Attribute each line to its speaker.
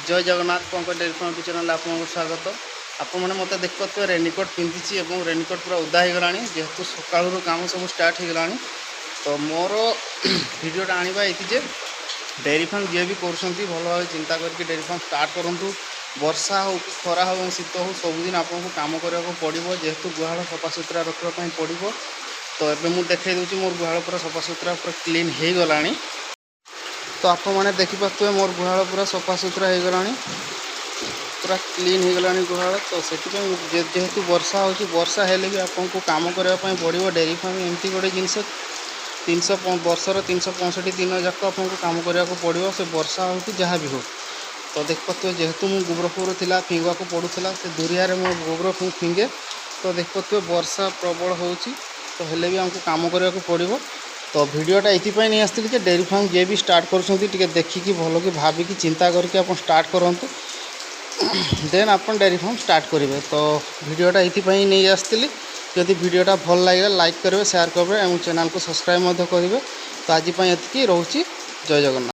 Speaker 1: जय Jagannath Pankaj dairy farm YouTube channel आपको स्वागत। आपण मैंने मत देखिए रेनिकोट पिंधि और रेनिकोट पूरा उदा हो गला जेहेतु सकालू काम सब स्टार्ट हो गला। तो मोर भिडटा आने ये डेयरी फार्म जी भी कर भल भाव चिंता करके डेयरी फार्म स्टार्ट करूँ। वर्षा हो कि खरा हो शीत हो सबुदिन आपको काम करने पड़ो जेहेतु गुहाल सफासुतरा रखापी पड़ो। तो ये मुझे देखा दूसरी मोर गुहाल पूरा सफासुतरा पूरा क्लीन हो गला। तो आप मैंने देखिपे मोर गुहाल पूरा सफासुतरा हो गला पूरा क्लीन हो गला गुहाल। तो से जेहेतु वर्षा हो वर्षा हेले भी आपको काम करने पड़ो। डेयरी फार्म एमती गोटे जिनस 300 वर्षर 365 दिन जाक आपको काम करने पड़ो से वर्षा हो कि जहाँ भी हो। तो देख पाते जेहेतु मो गोबर फोबर था फिंगा को पड़ूला से दुरिया मो गोबर फिंगे। तो देख पाते वर्षा प्रबल हो तो हेले भी हमको काम करने पड़ो। तो भिडटा ये नहीं आसती कि डेयरी फार्म जे भी स्टार्ट कर देखिकी भल कि भाविकी चिंता करके आप स्टार्ट करूँ देन आप डेयरी फार्म स्टार्ट करेंगे। तो भिडटा ये नहीं आसती जदि भिडटा भल लगे लाइक करेंगे शेयर करेंगे और चैनल को सब्सक्राइब करेंगे। तो आज ये रोचे जय जगन्नाथ।